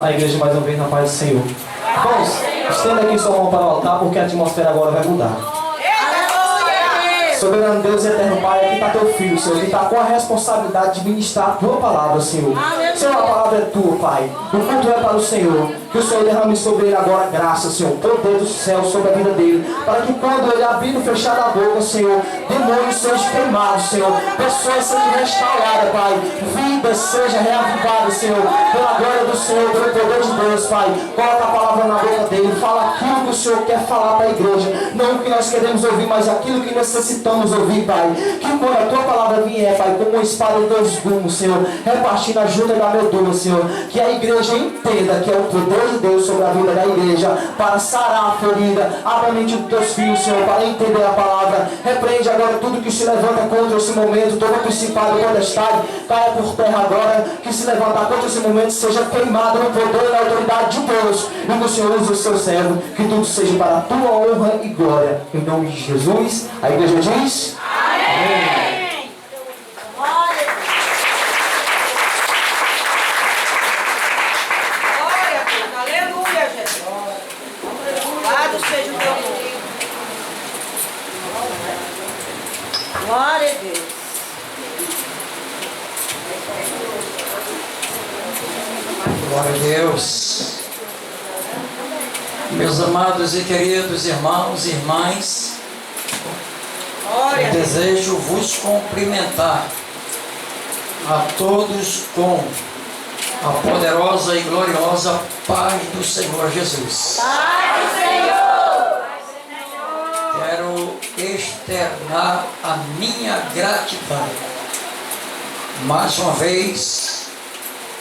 A igreja mais uma vez na paz do Senhor. Irmãos, estenda aqui sua mão para o altar, porque a atmosfera agora vai mudar. Soberano Deus e eterno Pai, aqui está teu filho, Senhor. Ele está com a responsabilidade de ministrar a tua palavra, Senhor. Senhor, a palavra é tua, Pai. O culto é para o Senhor. Que o Senhor derrame sobre ele agora graça, Senhor. Poder do céu sobre a vida dele. Para que quando ele abrir e fechar a boca, Senhor, demônios sejam queimados, Senhor. Pessoas sejam restauradas, Pai. Vidas sejam reavivadas, Senhor. Pela glória do Senhor, pelo poder de Deus, Pai. Coloca a palavra na boca dele. Fala aquilo que o Senhor quer falar para a igreja. Não o que nós queremos ouvir, mas aquilo que necessitamos ouvir, Pai. Que quando a tua palavra vier, Pai, como uma espada de dois gumes, Senhor, repartindo a junta da medula, Senhor. Que a igreja entenda que é o poder de Deus sobre a vida da igreja, para sarar a ferida. Abra a mente dos teus filhos, Senhor, para entender a palavra. Repreende agora tudo que se levanta contra esse momento, todo principado e potestade, caia por terra agora. Que se levantar contra esse momento seja queimado no poder e na autoridade de Deus. E que o Senhor use o seu servo, que tudo seja para a tua honra e glória. Em nome de Jesus, a igreja diz: Amém. Glória a Deus. Glória a Deus. Meus amados e queridos irmãos e irmãs, eu desejo vos cumprimentar a todos com a poderosa e gloriosa paz do Senhor Jesus. Paz do Senhor. Quero externar a minha gratidão mais uma vez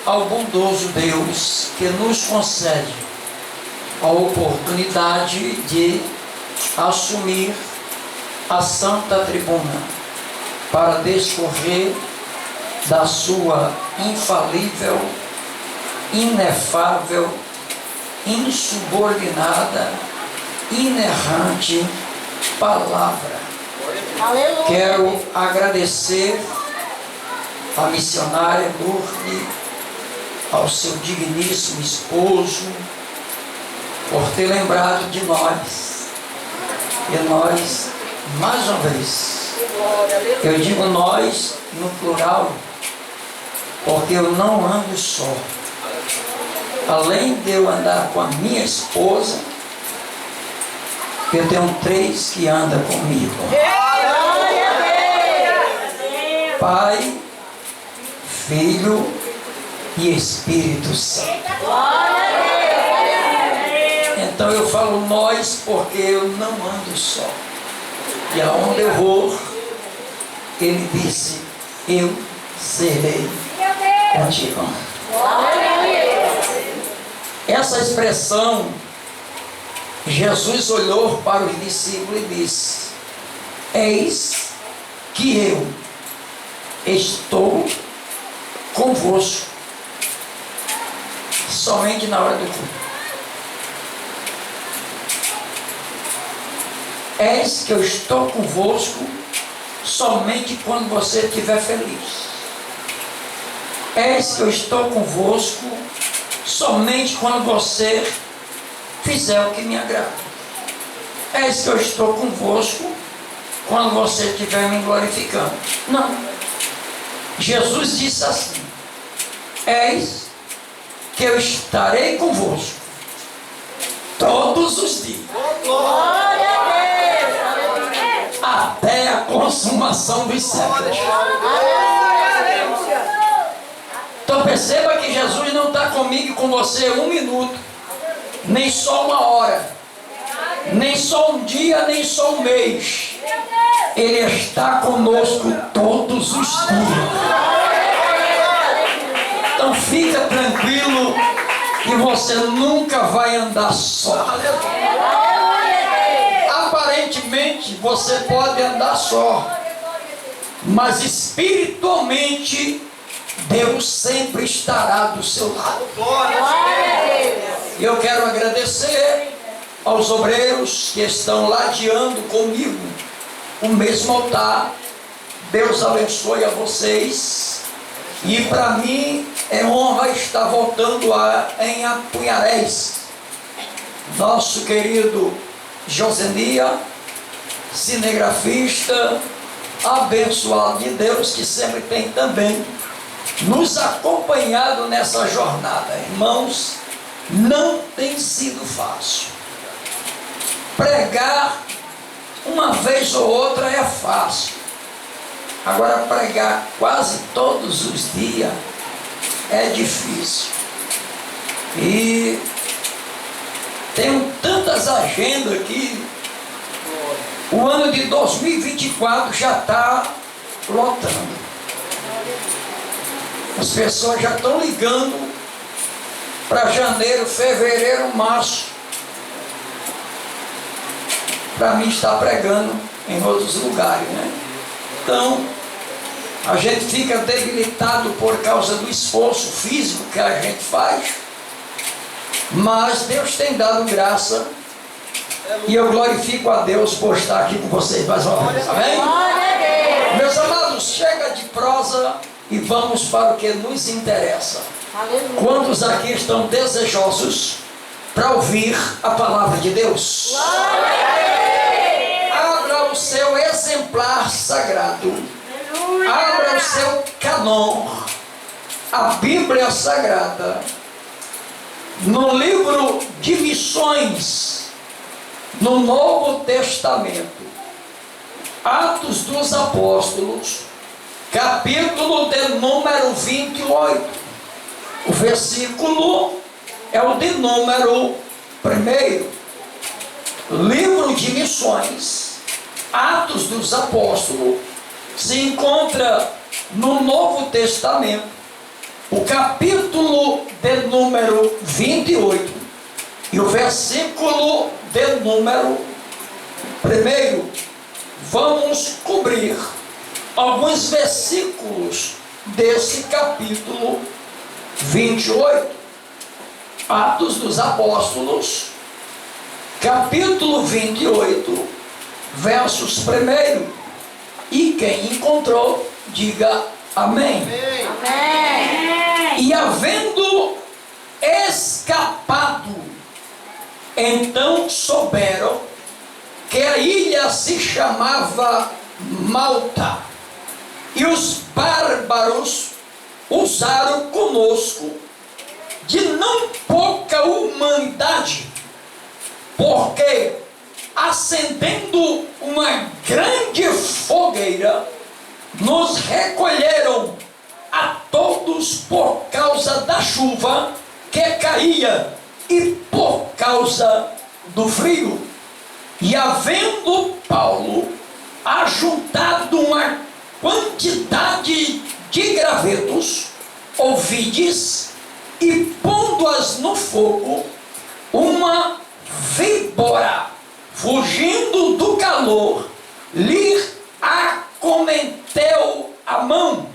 ao bondoso Deus que nos concede a oportunidade de assumir a santa tribuna para discorrer da sua infalível, inefável, insubordinada, inerrante palavra. Aleluia. Quero agradecer à missionária Lourdes, ao seu digníssimo esposo, por ter lembrado de nós. E nós, mais uma vez, eu digo nós no plural, porque eu não ando só. Além de eu andar com a minha esposa, eu tenho 3 que andam comigo. Pai, Filho e Espírito Santo. Então eu falo nós porque eu não ando só. E aonde eu vou, ele disse: eu serei contigo. Essa expressão, Jesus olhou para os discípulos e disse: eis que eu estou convosco somente na hora do culto. Eis que eu estou convosco somente quando você estiver feliz. Eis que eu estou convosco somente quando você fizer o que me agrada. Eis que eu estou convosco quando você estiver me glorificando. Não. Jesus disse assim: eis que eu estarei convosco todos os dias, até a consumação dos séculos. Então perceba que Jesus não está comigo e com você 1 minuto, nem só 1 hora, nem só 1 dia, nem só 1 mês. Ele está conosco todos os dias. Então fica tranquilo que você nunca vai andar só. Aparentemente você pode andar só, mas espiritualmente Deus sempre estará do seu lado. Eu quero agradecer aos obreiros que estão ladeando comigo o mesmo altar. Deus abençoe a vocês. E para mim É honra estar voltando em Apuiarés. Nosso querido Josenia, cinegrafista, abençoado de Deus, que sempre tem também nos acompanhado nessa jornada. Irmãos, não tem sido fácil. Pregar uma vez ou outra é fácil. Agora pregar quase todos os dias é difícil. E tenho tantas agendas aqui. O ano de 2024 já está lotando. As pessoas já estão ligando para janeiro, fevereiro, março, para mim estar pregando em outros lugares, né? Então, a gente fica debilitado por causa do esforço físico que a gente faz, mas Deus tem dado graça, e eu glorifico a Deus por estar aqui com vocês mais uma vez, amém? Meus amados, chega de prosa e vamos para o que nos interessa. Aleluia. Quantos aqui estão desejosos para ouvir a palavra de Deus? Abra o seu exemplar sagrado, abra o seu canon, a Bíblia Sagrada, no livro de Missões, no Novo Testamento, Atos dos Apóstolos, capítulo de número 28. O versículo é o de número 1. Livro de Missões, Atos dos Apóstolos, se encontra no Novo Testamento, o capítulo de número 28 e o versículo de número 1. Vamos cobrir alguns versículos desse capítulo 28. Atos dos Apóstolos, capítulo 28, versos 1. E quem encontrou, diga amém. Amém. E havendo escapado, então souberam que a ilha se chamava Malta, e os bárbaros usaram conosco de não pouca humanidade, porque acendendo uma grande fogueira, nos recolheram a todos por causa da chuva que caía e por causa do frio. E havendo Paulo ajuntado uma quantidade de gravetos, ouvides, e pondo-as no fogo, uma víbora, fugindo do calor, lhe acometeu a mão.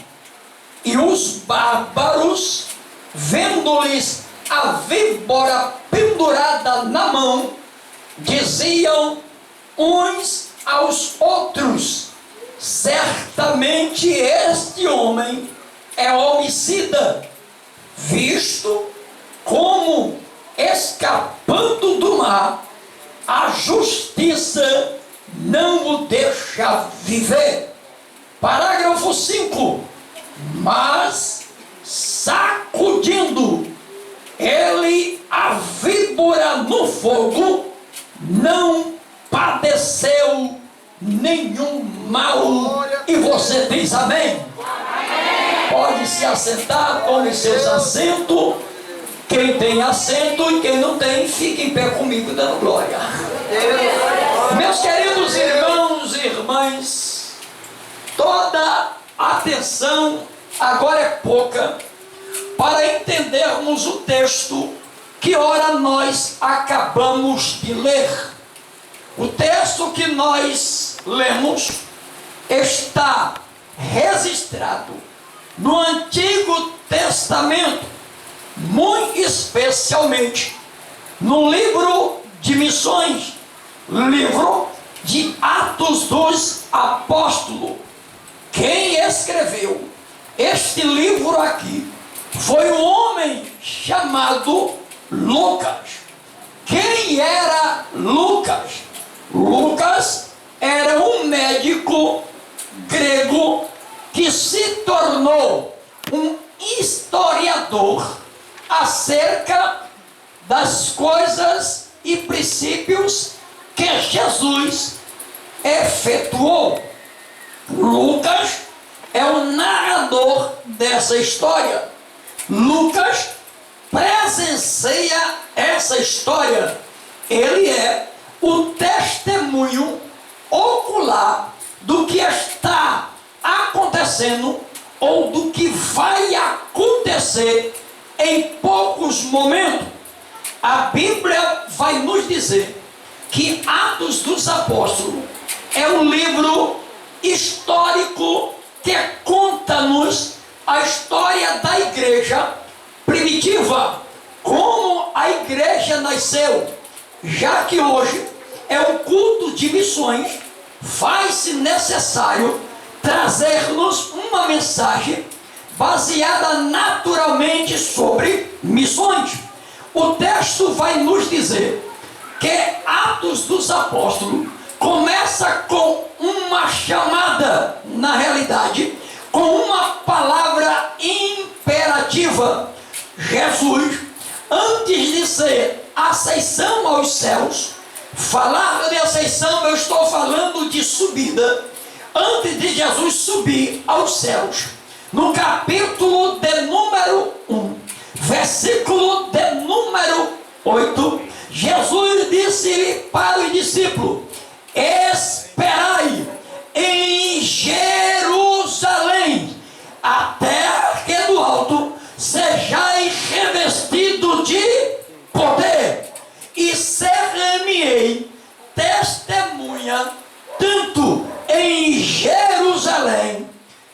E os bárbaros, vendo-lhes a víbora pendurada na mão, diziam uns aos outros: certamente este homem é homicida, visto como, escapando do mar, a justiça não o deixa viver. Parágrafo 5. Mas, sacudindo ele a víbora no fogo, não padeceu nenhum mal. E você diz amém? Amém. Pode se assentar, tome seus assentos. Quem tem assento e quem não tem, fique em pé comigo dando glória. Meus queridos irmãos e irmãs, toda atenção agora é pouca para entendermos o texto que ora nós acabamos de ler. O texto que nós lemos está registrado no Antigo Testamento, muito especialmente no livro de Missões, livro de Atos dos Apóstolos. Quem escreveu este livro aqui foi um homem chamado Lucas. Quem era Lucas? Lucas era um médico grego que se tornou um historiador acerca das coisas e princípios que Jesus efetuou. Lucas é o narrador dessa história. Lucas presencia essa história. Ele é o testemunho ocular do que está acontecendo ou do que vai acontecer em poucos momentos. A Bíblia vai nos dizer que Atos dos Apóstolos é um livro histórico que conta-nos a história da igreja primitiva, como a igreja nasceu, já que hoje é um culto de missões, faz-se necessário trazer-nos uma mensagem baseada naturalmente sobre missões. O texto vai nos dizer que Atos dos Apóstolos começa com uma chamada, na realidade, com uma palavra imperativa. Jesus, antes de ser ascensão aos céus, falar de ascensão, eu estou falando de subida. Antes de Jesus subir aos céus, no capítulo de número 1, versículo de número 8, Jesus disse para os discípulos: esperai em Jerusalém, até que do alto sejais revestidos de poder, e ser-me-ei testemunha tanto em Jerusalém,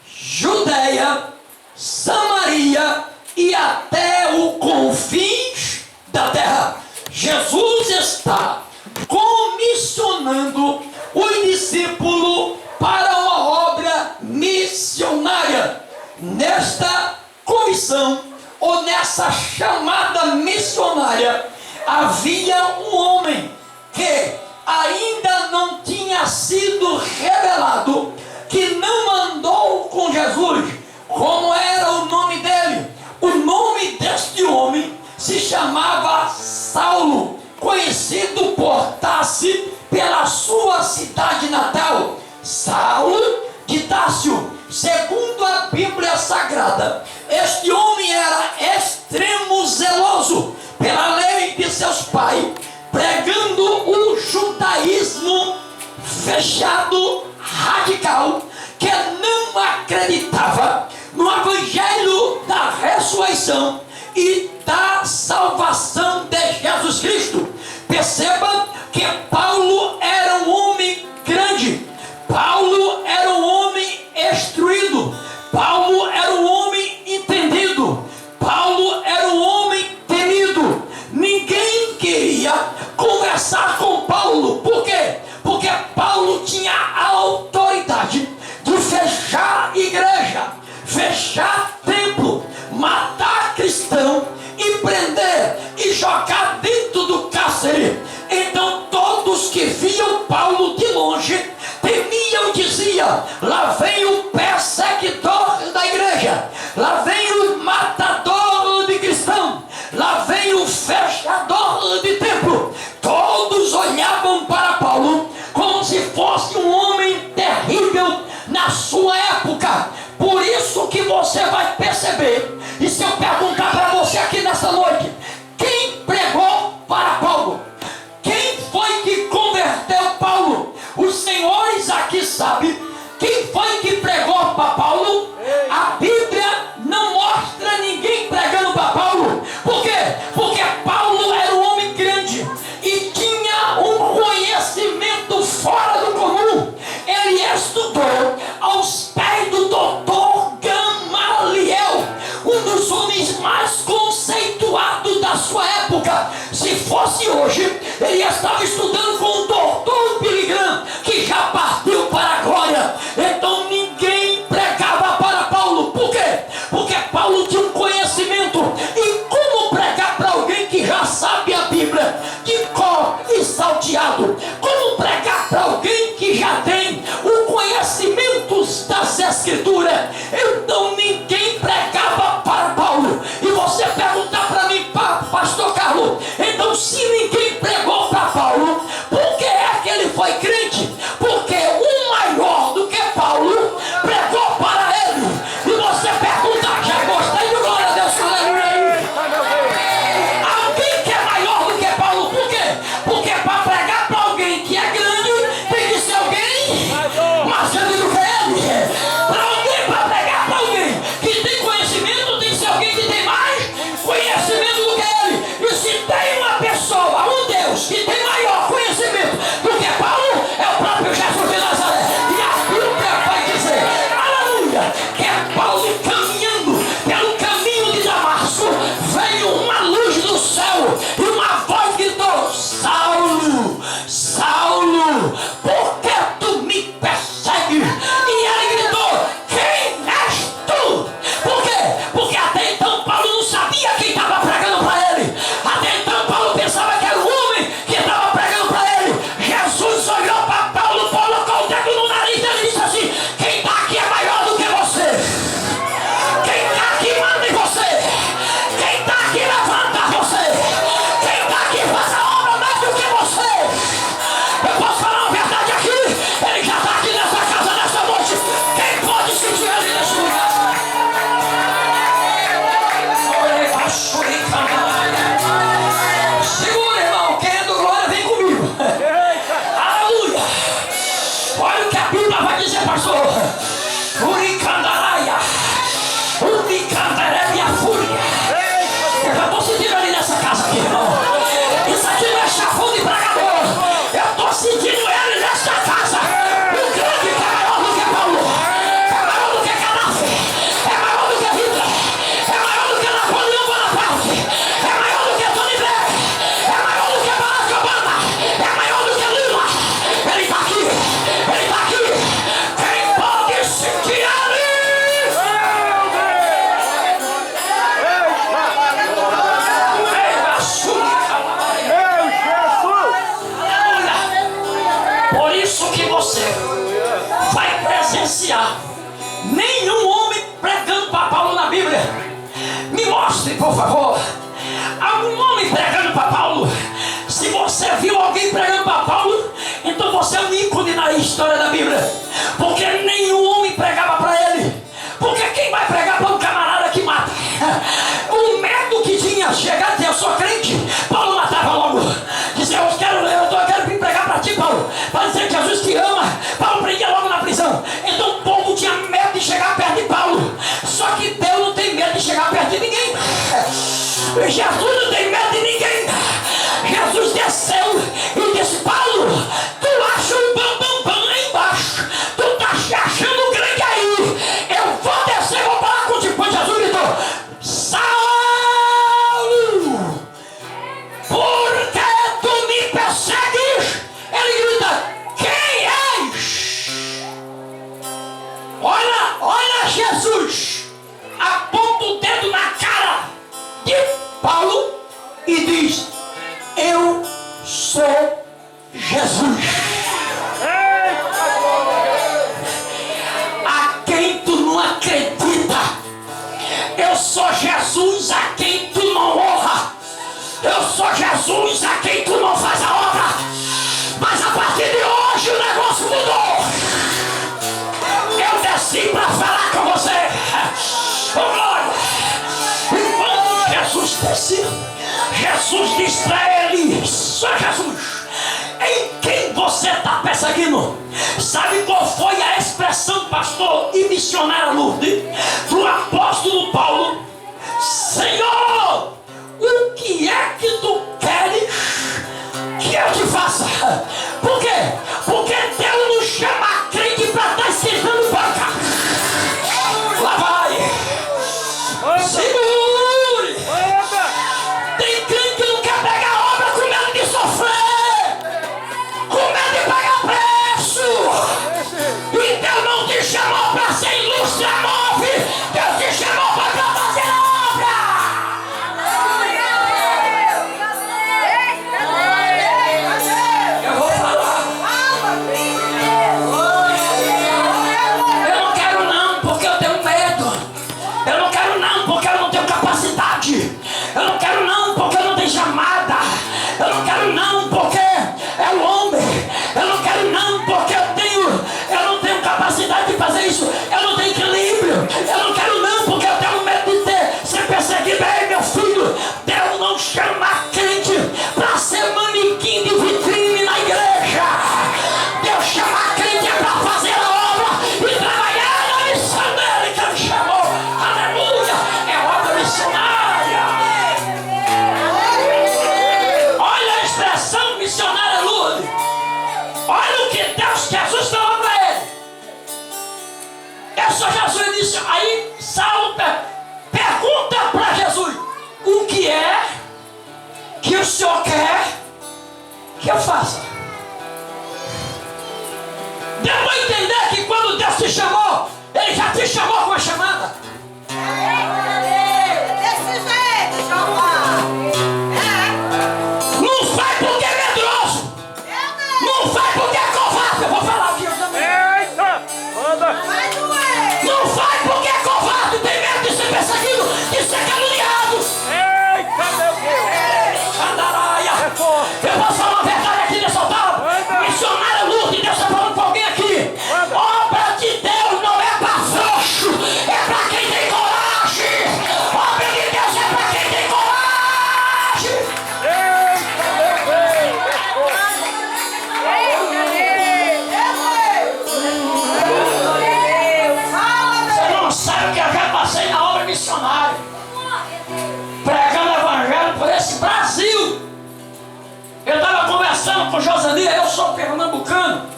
Judeia, Samaria e até os confins da terra. Jesus está comissionando os discípulos para uma obra missionária. Nesta comissão, ou nessa chamada missionária, havia um homem que ainda não tinha sido revelado, que não andou com Jesus. Como era o nome dele? O nome deste homem se chamava Saulo, conhecido por Tarso pela sua cidade natal. Saulo de Tarso. Segundo a Bíblia Sagrada, este homem era extremo zeloso pela lei de seus pais, pregando o judaísmo fechado, radical, que não acreditava no evangelho da ressurreição e da salvação de Jesus Cristo. Perceba que Paulo era um homem grande, Paulo era um homem instruído, Paulo era um homem entendido, Paulo era um homem temido. Ninguém queria conversar com Paulo. Por quê? Porque Paulo tinha a autoridade de fechar igreja, fechar templo, matar cristão e prender e jogar dentro do cárcere. Então todos que viam Paulo de longe temiam e diziam: lá vem o perseguidor da igreja, lá vem o matador de cristão, lá vem o fechador de templo. Todos olhavam para Paulo como se fosse um homem terrível na sua época. Por isso que você vai perceber, e se eu perguntar para você aqui nessa noite, quem pregou você vai presenciar nenhum homem pregando para Paulo na Bíblia. Me mostre, por favor, algum homem pregando para Paulo. Se você viu alguém pregando para Paulo, então você é um ícone na história da Bíblia. Porque nenhum homem pregava para ele. Porque quem vai pregar para um camarada que mata? O medo que tinha chegar a dizer, eu sou crente, Paulo matava logo. Dizia, eu quero vir pregar para ti, Paulo, para dizer que Jesus te ama. Paulo prendia logo na prisão. Então o povo tinha medo de chegar perto de Paulo. Só que Deus não tem medo de chegar perto de ninguém. Jesus não tem medo de ninguém. Jesus desceu e disse, Paulo, tu acha um bam lá embaixo, tu tá se achando grande aí, eu vou descer, vou falar contigo. Quando Jesus gritou, Saulo, por que tu me persegues? Ele grita, quem és? Olha Jesus, aponta o dedo na cara de Paulo e diz, eu sou Jesus, a quem tu não acredita. Eu sou Jesus a quem tu não honra. Eu sou Jesus a quem tu não faz a obra. Mas a partir de hoje o negócio mudou. Eu desci para falar com você. Oh, glória. Enquanto Jesus descia, Jesus disse para ele, só Jesus, em quem você está perseguindo? Sabe qual foi a expressão, pastor e missionária Lourdes, do apóstolo Paulo? Senhor, o que é que tu queres que eu te faça? Por quê? Porque Deus não chama crente para estar esquentando banca. Lá vai. Segure. Tem crente que não quer pegar a obra com medo de sofrer, com medo de pagar preço. E Deus não te chamou para ser ilustre a move. Deus te chamou para fazer a obra. Eu vou falar. Eu não quero não, porque eu tenho medo. Eu não quero não, porque eu não tenho capacidade. Eu não quero não, porque eu não tenho chamada. Eu não quero não, porque é o homem. Eu não quero não, porque eu não tenho capacidade de fazer isso. Eu não tenho equilíbrio. Eu não quero não, porque eu tenho medo de ser perseguido. Ei, meu filho, Deus não chama crente para ser manequim de vitrine na igreja. Deus chama crente para fazer a obra e trabalhar na missão dele que ele chamou. Aleluia! É obra missionária. Olha a expressão missionária Lourdes. Olha o que Deus, Jesus falou para ele. Eu sou Jesus. Ele disse, aí Saulo pergunta para Jesus, o que é que o Senhor quer que eu faça? Deu para entender que quando Deus te chamou, Ele já te chamou com a chamada. Não vai porque é medroso. Não vai porque é covarde. Eu vou falar aqui também. Não vai porque é covarde. Tem medo de ser perseguido, de ser caluniado. Andaraia. Eu posso falar uma verdade aqui nessa altar. Missionária Lourdes, Deus está falando com alguém aqui. Obra de Deus não é para frouxo, é para quem tem coragem. Obra de Deus é para quem tem coragem. Você não sabe o que eu já passei na obra missionária, pregando o evangelho por esse Brasil. Eu estava conversando com Josania, eu sou pernambucano.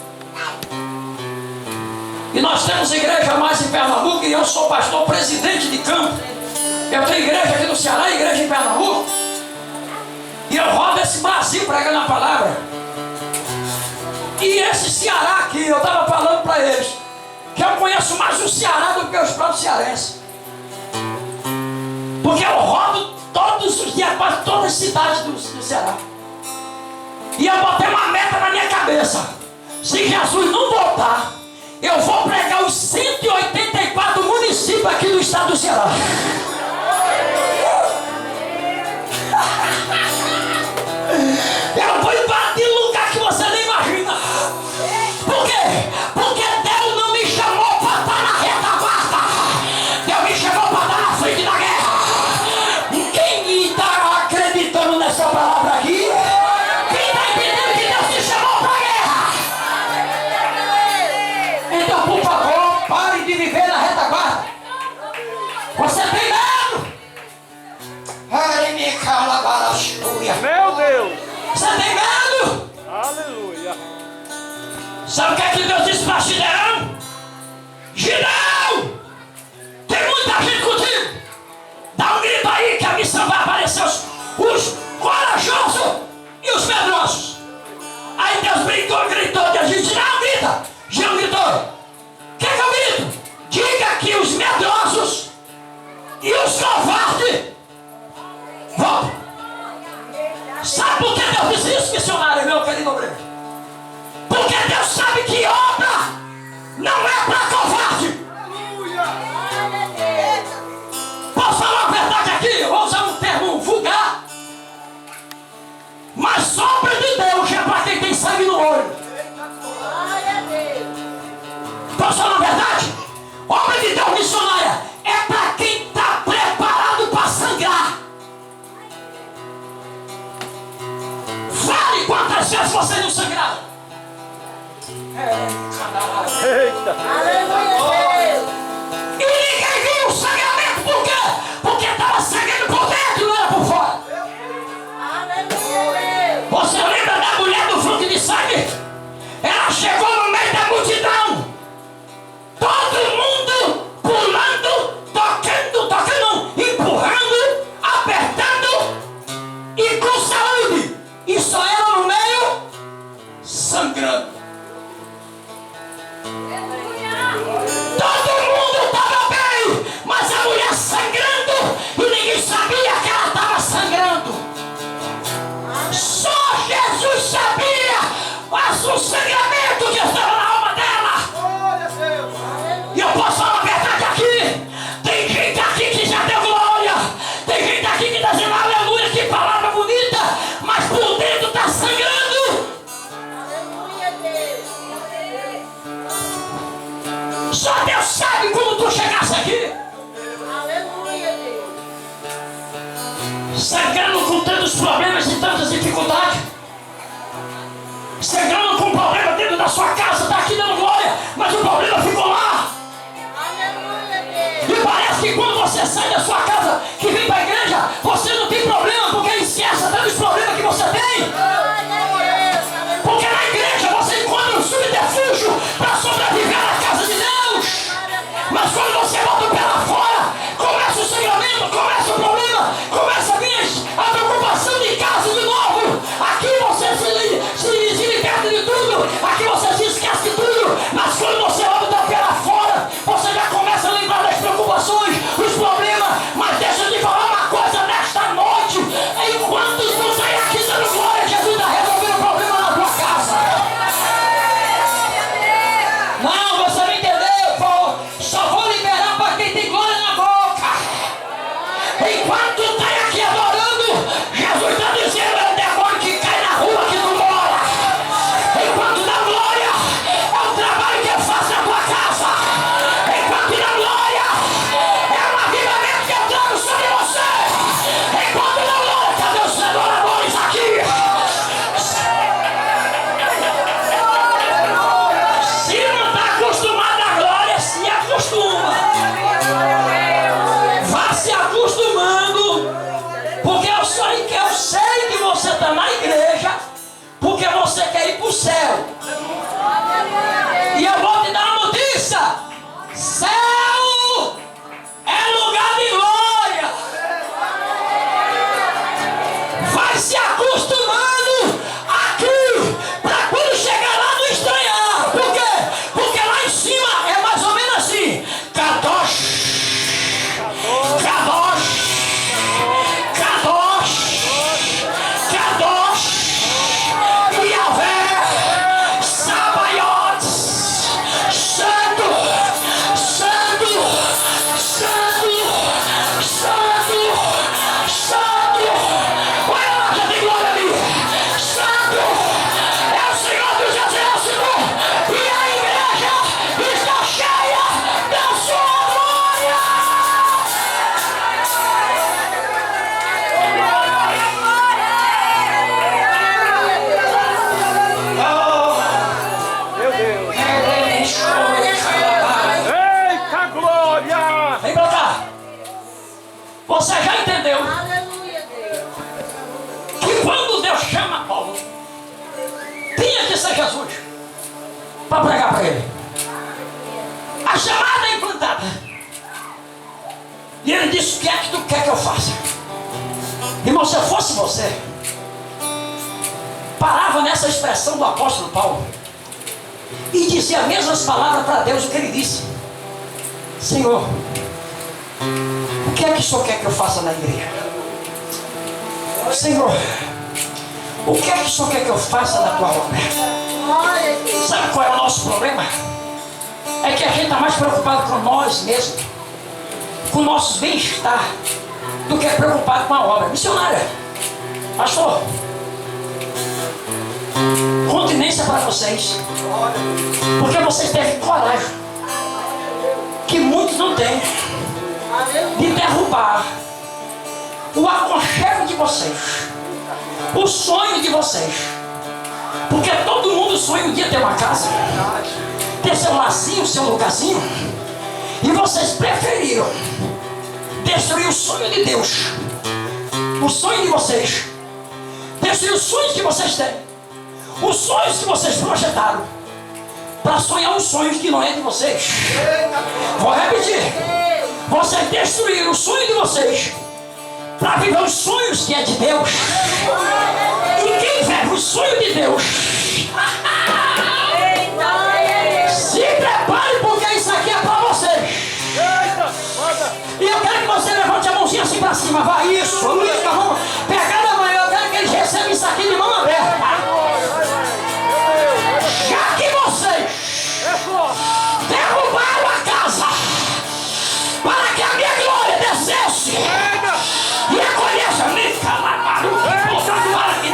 E nós temos igreja mais em Pernambuco e eu sou pastor presidente de campo. Eu tenho igreja aqui no Ceará e igreja em Pernambuco. E eu rodo esse Brasil pregando a palavra. E esse Ceará aqui, eu estava falando para eles que eu conheço mais o Ceará do que os próprios cearenses. Porque eu rodo todos os dias, quase todas as cidades do Ceará. E eu botei uma meta na minha cabeça. Se Jesus não voltar, eu vou pregar os 184 municípios aqui do estado do Ceará. Eu vou invadir lugar que você nem imagina. Por quê? Porque Deus não me chamou para estar na retaguarda. Deus me chamou para estar na frente da guerra. Quem está acreditando nessa palavra aqui? Quem está entendendo que Deus te chamou para a guerra? Então, por favor, pare de viver na retaguarda. Você tem medo? Meu Deus. Você tem medo? Aleluia. Sabe o que é que Deus disse para Gideão? Gideão! Tem muita gente contigo. Dá um grito aí que a missão vai aparecer. Os corajosos e os medrosos. Aí Deus gritou. Deus disse, não, grita. Gideão gritou. O que é que eu grito? Diga que os medrosos e os covardes voltam. Sabe por que Deus diz isso, missionário, meu querido obreiro? Porque Deus sabe que obra não é para covarde. Posso falar a verdade aqui? Eu vou usar um termo vulgar. Mas obra de Deus é para quem tem sangue no olho. Posso falar a verdade? Obra de Deus missionária é para quem está preparado para sangrar. Fale quantas vezes você não sangrava. Eita. E ninguém viu o sangramento. Por quê? Porque estava sangrando por dentro, não era por fora. Você lembra da mulher do fluxo de sangue? Ela chegou no meio da multidão. Todo mundo pulando, tocando, empurrando, apertando e com saúde. E só ela no meio, sangrando. Todo mundo estava bem, mas a mulher sangrando e ninguém sabia que ela estava sangrando. Só Jesus sabia o sangramento que estava na alma dela. E eu posso falar a verdade aqui. Tem gente aqui que já deu glória. Tem gente aqui que está dizendo aleluia, que palavra bonita, mas por dentro está sangrando. Só Deus sabe como tu chegasse aqui. Sangrando com tantos problemas e tantas dificuldades. Sangrando com um problema dentro da sua casa, está aqui dando glória, mas o problema ficou lá. E parece que quando você sai da sua casa, que vem para a igreja, você não tem problema, porque esquece até dos problemas que você tem. Porque na igreja você encontra um subterfúgio para sobreviver na casa de Deus. Mas quando você volta pela fora, começa o sangramento, começa o problema, começa a vir a preocupação de casa de novo. Aqui você se liberta de tudo, aqui você se esquece de tudo. Mas quando você volta pela fora, você já começa a lembrar das preocupações, dos problemas. Mas deixa eu te falar uma coisa nesta noite. Enquanto tu sai aqui dando glória, Jesus está resolvendo o problema na tua casa. Não, você não entendeu, pô. Só vou liberar para quem tem glória na boca. Enquanto tu está aqui adorando, Jesus está dizendo, é o demônio que cai na rua que não mora. Enquanto dá glória, é o trabalho que eu faço na tua casa. Enquanto dá glória, é um avivamento que eu trago sobre você. Enquanto dá glória, cadê os adoradores aqui? Se não está acostumado à glória, se acostuma. Vá se acostumando, porque eu sei que você está na igreja, porque você quer ir para o céu. E eu vou te dar uma notícia: céu é lugar de glória. Vai se acostumando aqui, para quando chegar lá não estranhar. Por quê? Porque lá em cima é mais ou menos assim: Kadosh, Kadosh, Kadosh, Kadosh, Yahvé, Sabaoth. chama Paulo. Tinha que ser Jesus para pregar para ele. A chamada é implantada. E ele disse: o que é que tu quer que eu faça? Irmão, se eu fosse você, parava nessa expressão do apóstolo Paulo e dizia as mesmas palavras para Deus, o que ele disse: Senhor, o que é que o Senhor quer que eu faça na igreja? Senhor, o que é que o Senhor quer que eu faça na tua obra? Sabe qual é o nosso problema? É que a gente está mais preocupado com nós mesmos, com o nosso bem-estar, do que preocupado com a obra. Missionária, pastor, continência para vocês, porque vocês têm coragem, que muitos não têm, de derrubar o aconchego de vocês, o sonho de vocês, porque todo mundo sonha um dia ter uma casa, ter seu lacinho, seu lugarzinho, e vocês preferiram destruir o sonho de Deus, o sonho de vocês, destruir os sonhos que vocês têm, os sonhos que vocês projetaram, para sonhar os sonhos que não é de vocês. Vou repetir: vocês destruíram o sonho de vocês para viver os sonhos que é de Deus. E quem vive o sonho de Deus, se prepare, porque isso aqui é para vocês. E eu quero que você levante a mãozinha assim para cima. Vai, isso, vamos pegar na mão. Eu quero que eles recebam isso aqui de mão aberta. Já que vocês derrubaram a casa para que a minha glória descesse e acolhesse a minha para que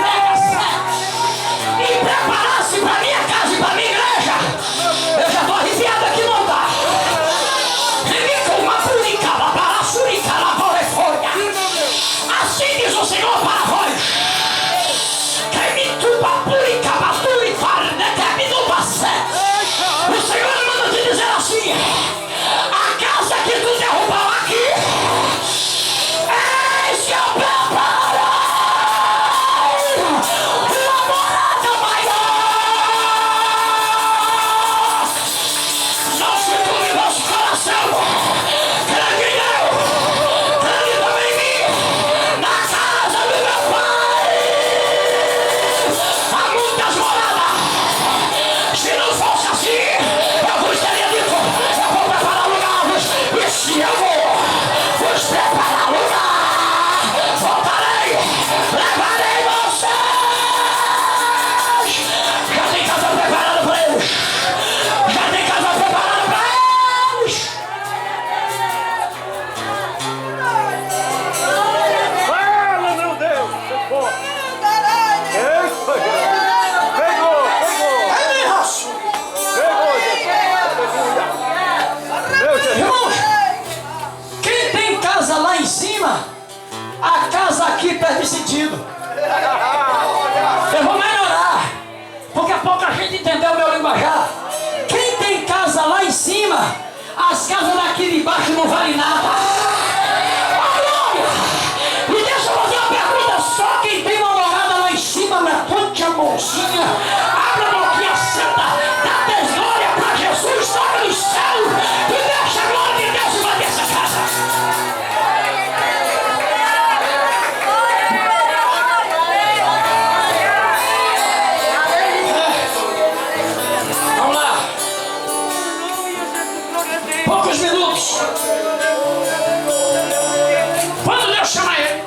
e preparasse para minha casa e para minha igreja, eu já estou arrepiado aqui, não dá. Assim diz o Senhor para vós: o Senhor manda te dizer assim: a casa que tu derrubou aqui, eis que eu preparei uma morada maior. Não se turbe vosso coração, creio em eu, creio também em mim. Na casa do meu Pai há muitas moradas. Se não fosse assim, eu vos teria dito: eu vou preparar lugares. E se eu vou vos preparar lugar, voltarei, levarei vocês. Já tem casa preparada para eles. Já tem casa preparada para eles. Fala, meu Deus! Pegou! Irmãos, quem tem casa lá em cima, a casa aqui perde sentido. Eu vou melhorar, porque pouca gente entendeu o meu linguajar. Quem tem casa lá em cima, as casas daqui de baixo não valem nada. Olha, e deixa eu fazer uma pergunta: só quem tem uma morada lá em cima, levante a mãozinha, abre a boquinha santa, dá 10 glória para Jesus, toca no céu e deixa a glória de Deus invadir essa casa. Vamos lá. Poucos minutos. Quando Deus chama ele,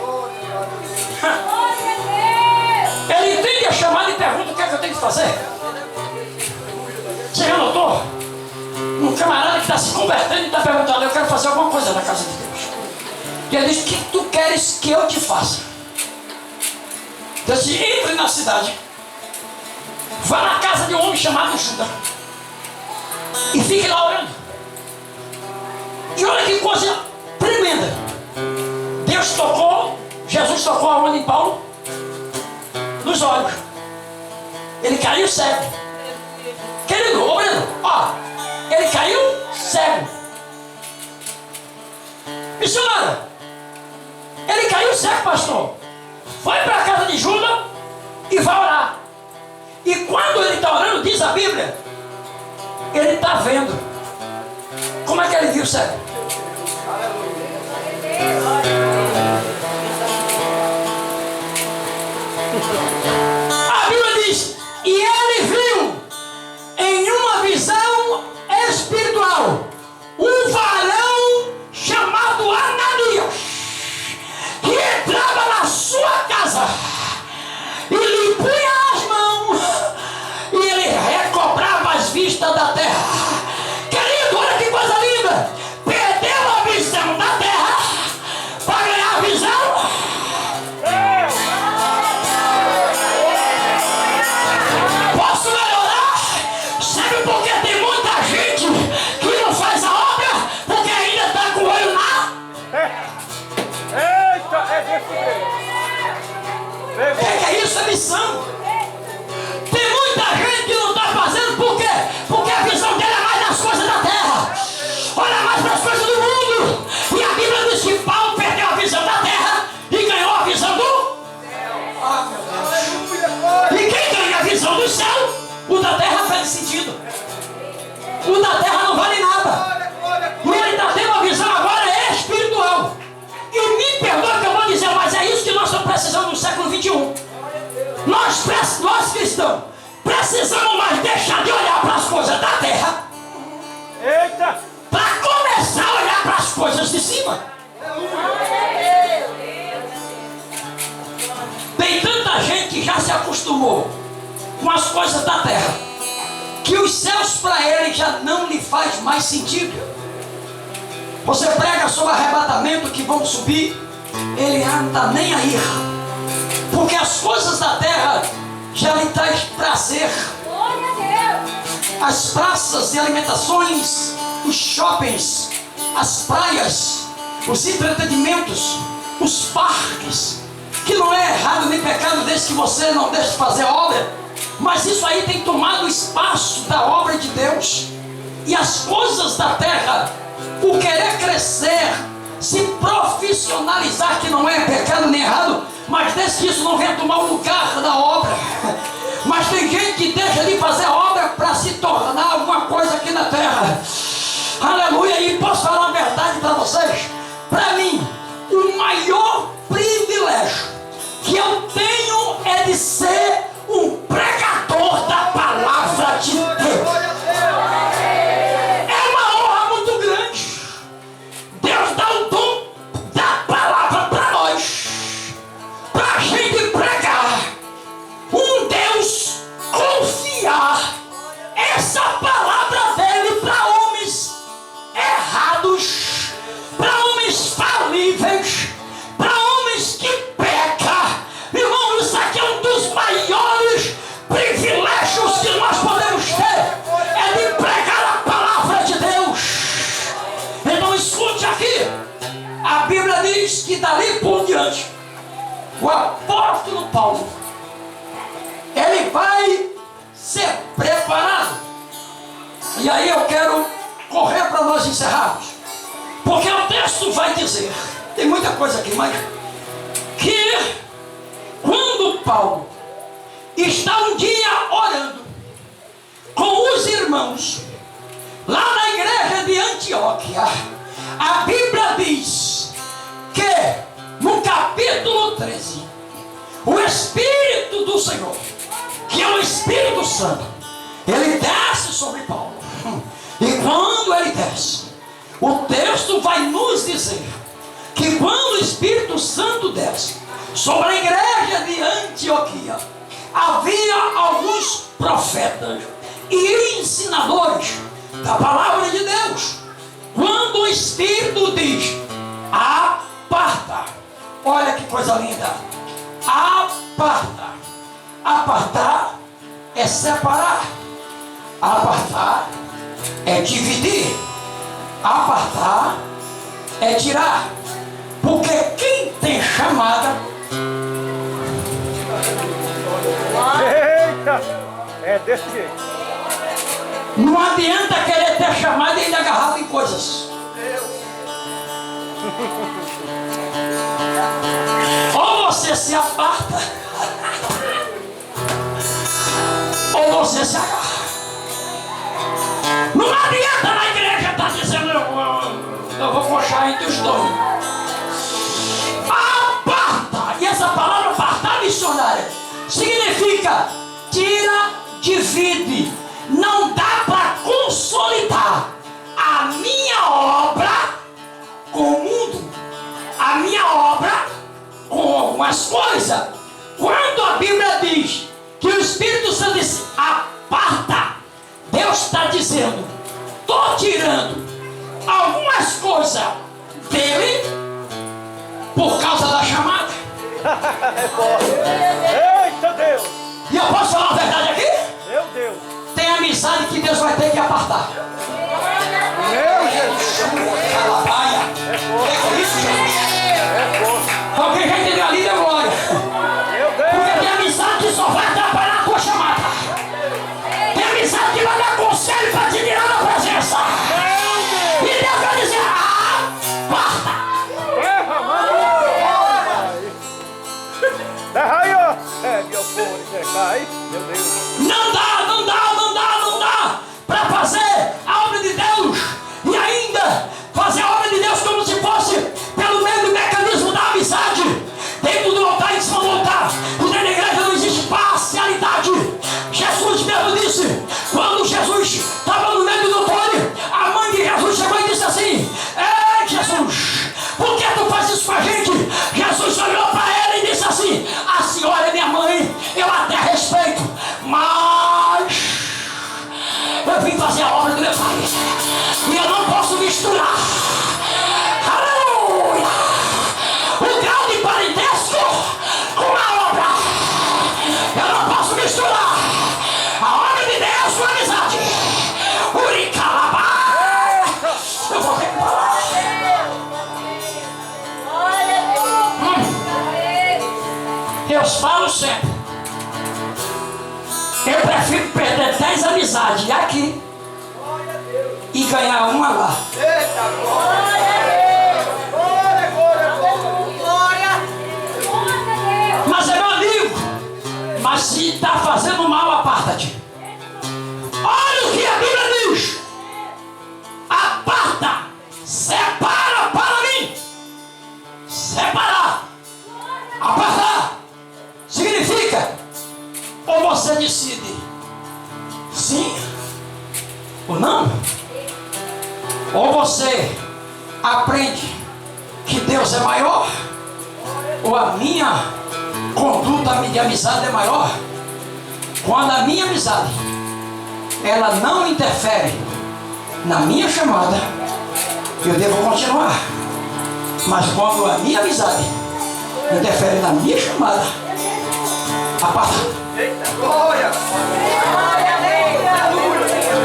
ele entende a chamada e pergunta: o que é que eu tenho que fazer? Você já notou? Um camarada que está se convertendo e está perguntando: eu quero fazer alguma coisa na casa de Deus. E ele diz: o que tu queres que eu te faça? Deus diz: entre na cidade, vá na casa de um homem chamado Judas e fique lá orando. E olha que coisa tremenda. Deus tocou, Jesus tocou aonde em Paulo? Nos olhos. Ele caiu cego. Querido, ô Breno, ó, ele caiu cego. Missionária, ele caiu cego, pastor. Foi para a casa de Judas vai orar. E quando ele está orando, diz a Bíblia, ele está vendo. Como é que ele viu, Sérgio? A Bíblia diz, e ele viu em uma visão espiritual um varão chamado Ananias, que entrava na sua casa e lhe punha as mãos e ele recobrava as vistas da terra. Querido, olha que coisa linda! Perdeu a visão da terra para ganhar a visão. Posso melhorar? Sabe por que tem muita gente que não faz a obra? Porque ainda está com o olho na... Eita, é desse jeito. O que é isso? É missão. Tem muita gente que não está fazendo, por quê? Porque a visão dele é mais nas coisas da terra. Olha mais para as coisas do mundo. E a Bíblia diz que Paulo perdeu a visão da terra e ganhou a visão do... Ah, meu Deus. E quem ganha a visão do céu, o da terra faz sentido. O da terra não vale nada. E ele está tendo uma visão agora espiritual. E me perdoa que eu vou dizer, mas é isso que nós estamos precisando no século 21. Nós cristãos precisamos mais deixar de olhar para as coisas da terra. Eita! Para começar a olhar para as coisas de cima. Tem tanta gente que já se acostumou com as coisas da terra, que os céus para ele já não lhe faz mais sentido. Você prega sobre arrebatamento que vão subir, ele não está nem aí, porque as coisas da terra já lhe traz prazer. As praças de alimentações, os shoppings, as praias, os entretenimentos, os parques, que não é errado nem pecado desde que você não deixe de fazer obra, mas isso aí tem tomado o espaço da obra de Deus. E as coisas da terra, o querer crescer, se profissionalizar, que não é pecado nem errado, mas desde que isso não venha tomar o lugar da obra. Mas tem gente que deixa de fazer a obra para se tornar alguma coisa aqui na terra. Aleluia. E posso falar a verdade para vocês? Para mim, o maior privilégio que eu tenho é de ser um pregador da palavra de Deus. É uma honra muito grande. Deus dá o dom da palavra para nós, para a gente pregar um Deus, confiar essa palavra dele para homens errados, para homens falíveis, para homens que pecam. Irmão, isso aqui é um dos maiores privilégios que nós podemos ter, é de pregar a palavra de Deus. Então escute aqui, a Bíblia diz que dali por diante, o apóstolo Paulo, ele vai ser preparado. E aí eu quero correr para nós encerrarmos, porque o texto vai dizer, tem muita coisa aqui, mas que quando Paulo está um dia orando com os irmãos lá na igreja de Antioquia, a Bíblia diz que no capítulo 13 o Espírito do Senhor, que é o Espírito Santo, ele desce sobre Paulo. E quando ele desce, o texto vai nos dizer que quando o Espírito Santo desce sobre a igreja de Antioquia, havia alguns profetas e ensinadores da palavra de Deus. Quando o Espírito diz aparta, olha que coisa linda, aparta. Apartar é separar, apartar é dividir, apartar é tirar, porque quem tem chamada, Eita! É desse jeito. não adianta querer ter chamada e ainda agarrado em coisas. Ou você se aparta você se agarra. Não adianta na igreja estar dizendo eu vou coxar entre os dois. Aparta. E essa palavra apartar, missionária, significa tira, divide. Não dá para consolidar a minha obra com o mundo, a minha obra com algumas coisas. Quando a Bíblia diz que o Espírito Santo diz aparta, Deus está dizendo, estou tirando algumas coisas dele por causa da chamada. Eita Deus! E eu posso falar a verdade aqui? Meu Deus! Tem amizade que Deus vai ter que apartar. Meu Jesus! Calabaia. É isso, Jesus. É força! Alguém já entendeu ali, deu glória. Meu Porque Deus! tem amizade que só vai atrapalhar a tua chamada. Tem amizade que vai dar conselho para te tirar da presença. E Deus vai dizer, aparta. Erra, mano! Derra aí, ó! É, meu povo, cai. Meu Deus! Não dá para fazer a obra de Deus e ainda fazer a obra de Deus como se fosse pelo meio do mecanismo da amizade. Dentro do altar e em cima do altar. Porque na igreja não existe parcialidade. Jesus mesmo disse, quando Jesus estava no meio do doutor, a mãe de Jesus chegou e disse assim, ei Jesus, por que tu faz isso com a gente? Jesus olhou para ela e disse assim, a senhora é minha mãe, eu até respeito, mas eu vim fazer a obra do meu pai e eu não posso misturar, aleluia, o grau de parentesco com a obra. Eu não posso misturar a obra de Deus com a amizade. Uricalabá, eu vou ter que falar. Eu falo sempre, eu prefiro perder 10 amizades aqui e ganhar uma lá. Mas é meu amigo, mas se está fazendo mal, aparta-te. Olha o que a Bíblia diz: aparta, separa para mim. Separar, apartar, significa ou você decide sim ou não, ou você aprende que Deus é maior, ou a minha conduta de amizade é maior. Quando a minha amizade ela não interfere na minha chamada, eu devo continuar. Mas quando a minha amizade interfere na minha chamada, aparta. Glória!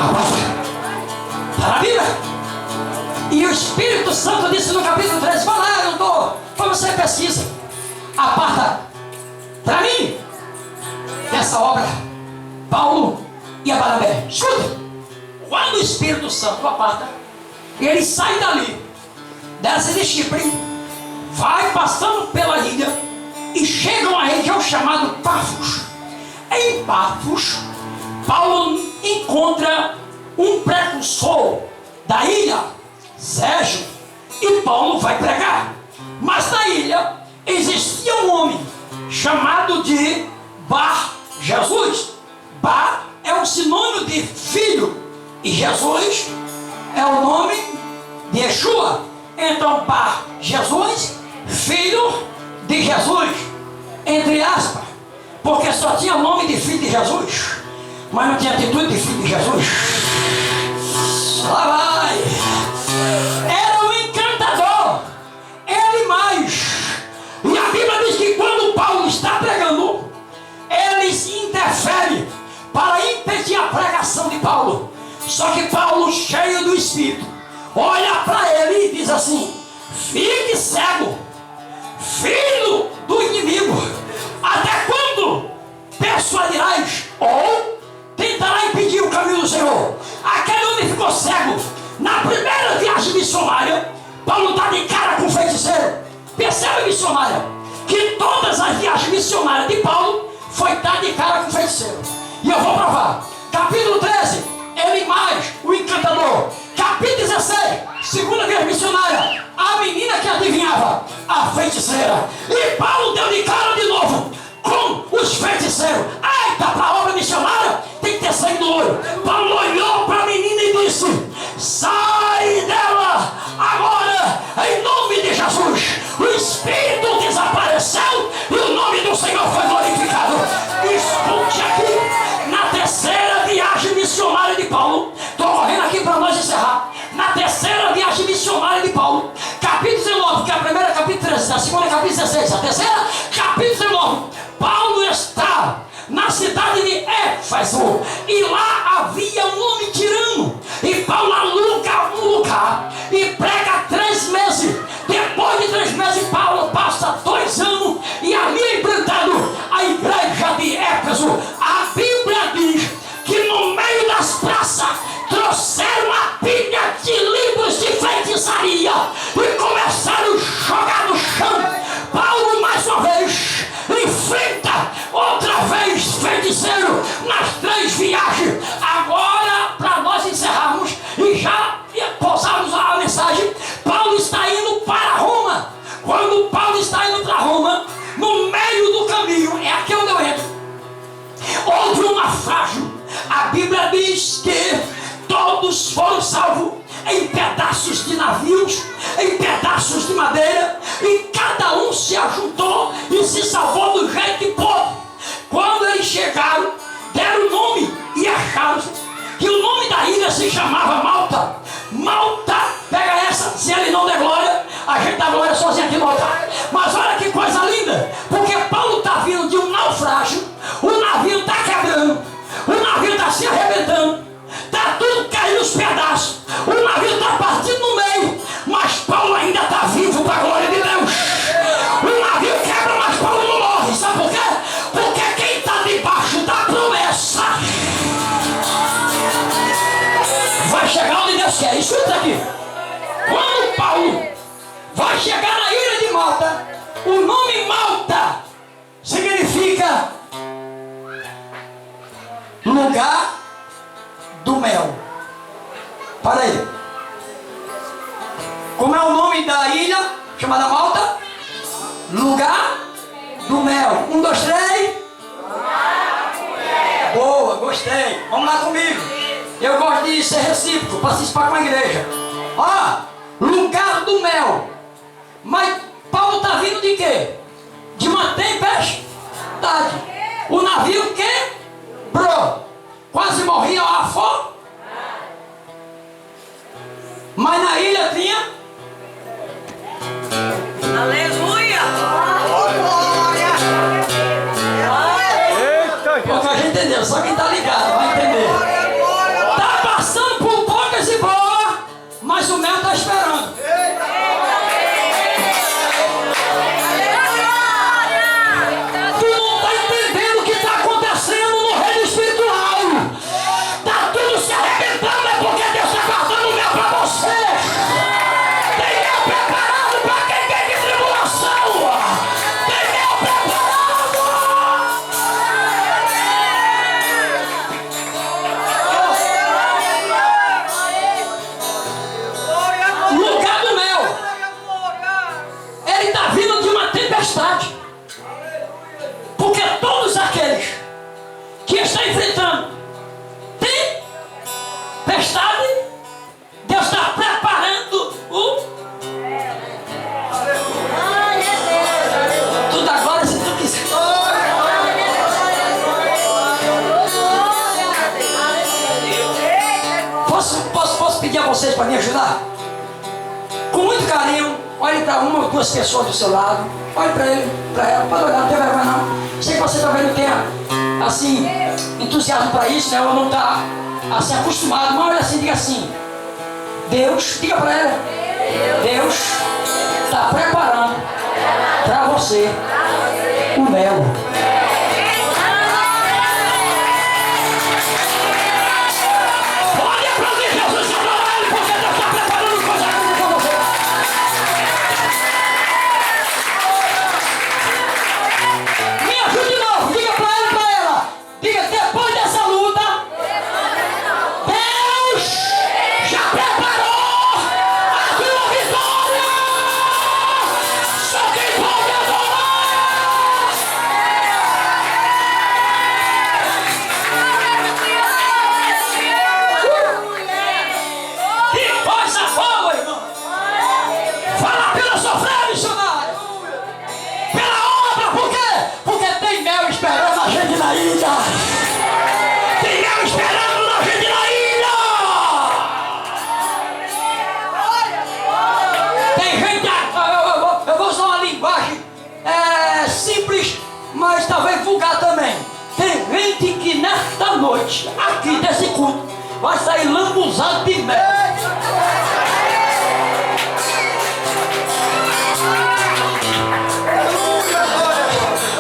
Aparta. Está na Bíblia. E o Espírito Santo disse no capítulo 13, vai lá, eu dou, para você pesquisa. Aparta para mim dessa obra Paulo e a Barnabé. Escuta, quando o Espírito Santo aparta, ele sai dali, desce de Chipre, vai passando pela ilha e chega a uma região chamada Pafos. Em Pafos, Paulo encontra um precursor da ilha, Sérgio, e Paulo vai pregar. Mas na ilha existia um homem chamado de Bar Jesus. Bar é um sinônimo de filho e Jesus é o nome de Yeshua. Então Bar Jesus, filho de Jesus, entre aspas, porque só tinha o nome de filho de Jesus, mas não tinha atitude de filho de Jesus. Lá vai. Era um encantador, ele mais. E a Bíblia diz que quando Paulo está pregando, ele se interfere para impedir a pregação de Paulo. Só que Paulo, cheio do Espírito, olha para ele e diz assim: fique cego, filho do inimigo, até quando persuadirás ou tentará impedir o caminho do Senhor? Aquele homem ficou cego. Na primeira viagem missionária, Paulo está de cara com o feiticeiro. Percebe, missionária, que todas as viagens missionárias de Paulo foi estar de cara com o feiticeiro. E eu vou provar. Capítulo 13, Elimais, o encantador. Capítulo 16, segunda vez missionária, a menina que adivinhava, a feiticeira. E Paulo deu de cara de novo com os feiticeiros. Eita, para a obra missionária tem que ter sangue no olho. Paulo olhou para a menina e disse: sai dela agora, em nome de Jesus. O espírito desapareceu e o nome do Senhor foi glorificado. Escute aqui, na terceira viagem missionária de Paulo, estou correndo aqui para nós encerrar. Na terceira viagem missionária de Paulo, capítulo 19, que é a primeira, capítulo 13, a segunda, capítulo 16, a terceira, capítulo 19, Paulo está na cidade de Éfeso, e lá havia um homem tirano, e Paulo aluga um lugar e prega 3 meses. Depois de 3 meses, Paulo passa 2 anos, e ali implantado a igreja de Éfeso. A Bíblia diz que no meio das praças trouxeram uma pilha de livros de feitiçaria e começaram a jogar no chão. Paulo mais uma vez enfrenta outra vez feiticeiro nas 3 viagens. Agora, para nós encerrarmos e já pousarmos a mensagem, Paulo está indo para Roma. Quando Paulo está indo para Roma, no meio do caminho, é aqui onde eu entro, houve um naufrágio. A Bíblia diz que todos foram salvos em pedaços de navios, em pedaços de madeira, e cada um se ajuntou e se salvou do jeito que pôde. Quando eles chegaram, deram o nome e acharam que o nome da ilha se chamava Malta. Malta, pega essa, se ele não der glória, a gente dá glória sozinho aqui no altar. Mas olha que coisa linda, porque Paulo está vindo de um naufrágio, o navio está quebrando, o navio está se arrebentando, está tudo caindo aos pedaços, o navio está partindo no meio, mas Paulo ainda está vivo para a glória de Deus. O navio quebra, mas Paulo não morre. Sabe por quê? Porque quem está debaixo da promessa vai chegar onde Deus quer. Escuta aqui. Quando Paulo vai chegar na ilha de Malta, o nome Malta significa lugar do mel. Para aí. Como é o nome da ilha chamada Malta? Lugar do mel. 1, 2, 3. Boa, gostei. Vamos lá comigo. Eu gosto de ser recíproco, participar com a igreja. Lugar do mel. Mas Paulo está vindo de quê? De uma tempestade. O navio quebrou. Quase morria afogado. Mas na ilha tinha. Aleluia! Eita, Pouca gente entendeu, só quem está ligado vai entender. Está passando por poucas e boas, mas o mel está esperando. Tu não está entendendo o que está acontecendo no reino espiritual. Está tudo se arrebentando, é porque Deus está guardando o mel para você. Tem mel preparado para quem tem de tribulação. Tem mel preparado. Lugar do mel. Ele está vindo de uma tempestade. Porque todos aqueles que estão enfrentando tempestade, Deus está preparando o. Tudo agora, se tu quiser. Posso pedir a vocês para me ajudar? Com muito carinho, olhe para uma ou 2 pessoas do seu lado. Olhe para ele, para ela, pode olhar, não tem vergonha não. Sei que você talvez não tenha, assim, entusiasmo para isso, né? Ou não está, assim, acostumado. Mas olha assim, diga assim. Deus, diga para ela. Deus está preparando para você o mel. Pode aplaudir Jesus e adorar Ele, porque Deus está preparando coisa grande para você. Me ajude de novo, diga para ele e para ela. Diga, depois dessa luta, crente que nesta noite, aqui desse culto, vai sair lambuzado de mel.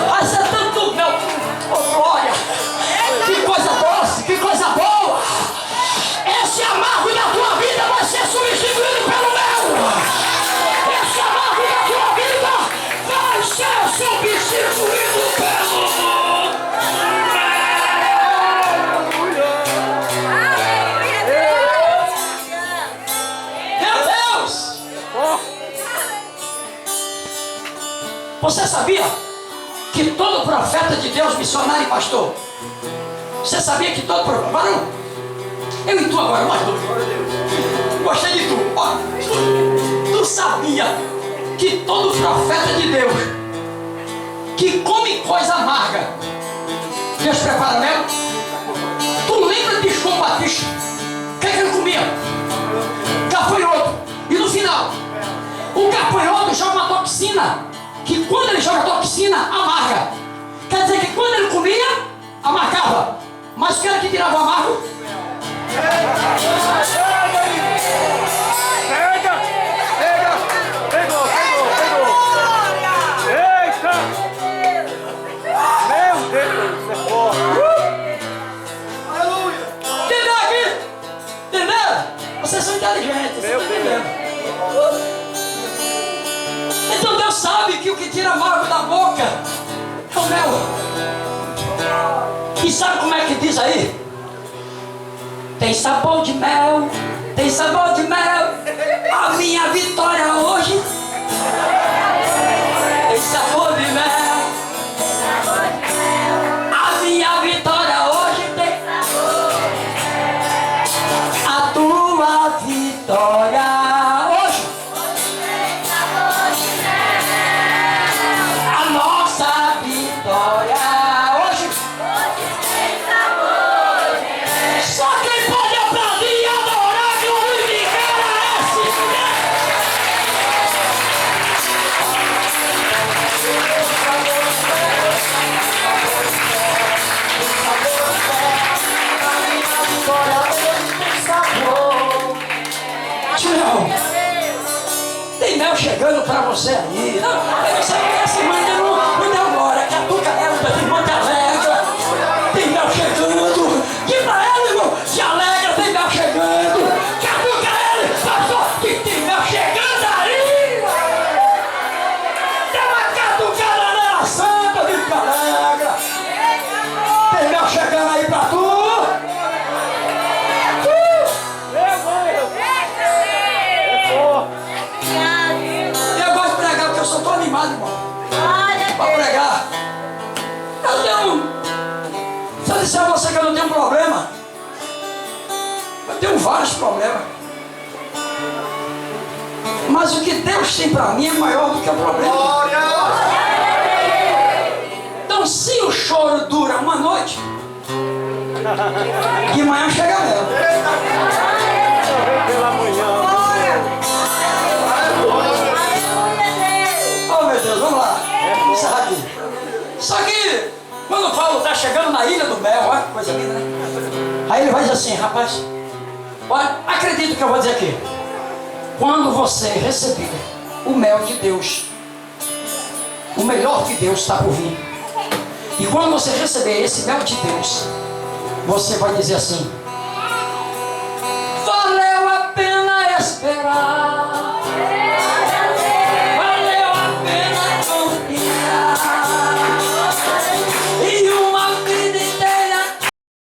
Vai ser tanto mel. Oh, glória! Que coisa doce, que coisa boa! Esse amargo da tua vida vai ser substituído pelo mel. Esse amargo da tua vida vai ser substituído pelo mel. Meu Deus! Você sabia que todo profeta de Deus, missionário e pastor, você sabia que todo profeta, varão, eu e tu agora, nós dois, gostei de tu, ó, tu sabia que todo profeta de Deus que come coisa amarga, Deus prepara mel? Tu lembra de João Batista? O que é que ele comia? Gafanhoto. E no final, o gafanhoto joga uma toxina, que quando ele joga toxina, amarga. Quer dizer que quando ele comia, amargava. Mas o que era que tirava o amargo? Pega! Pegou! Eita! Meu Deus, é forte! Aleluia! Entendeu aqui? Entendeu? Vocês são inteligentes, vocês estão entendendo. Então Deus sabe que o que tira amargo da boca é o mel. E sabe como é que diz aí? Tem sabor de mel, tem sabor de mel. A minha vitória hoje tem sabor de mel. A minha vitória hoje tem sabor de mel. A tua vitória hoje tem sabor de mel. A nossa vitória hoje tem sabor de mel. Só quem pode aplaudir e adorar que o Luiz Miguel é esse. Tchau. Tem mel chegando pra você aí. Não, você conhece, mãe, não deu glória. Catuca ela, tua irmã te alegra. Tem mel chegando. Diz pra ela, irmão, se alegra, tem mel chegando. Catuca ela, pastor, que tem mel chegando aí. Dá uma catucada nela santa, diz que alegra. Tem mel chegando aí pra tu. Eu gosto de pregar porque eu sou tão animado, irmão. Pra pregar. Eu tenho. Se eu disser a você que eu não tenho problema, eu tenho vários problemas. Mas o que Deus tem pra mim é maior do que o problema. Então, se o choro dura uma noite, de manhã chega mesmo. Pela manhã. Oh, meu Deus, vamos lá. Encerrar aqui. Só que, quando Paulo está chegando na ilha do mel, olha que coisa linda, né? Aí ele vai dizer assim, rapaz, olha, acredita que eu vou dizer aqui. Quando você receber o mel de Deus, o melhor de Deus está por vir. E quando você receber esse mel de Deus, você vai dizer assim,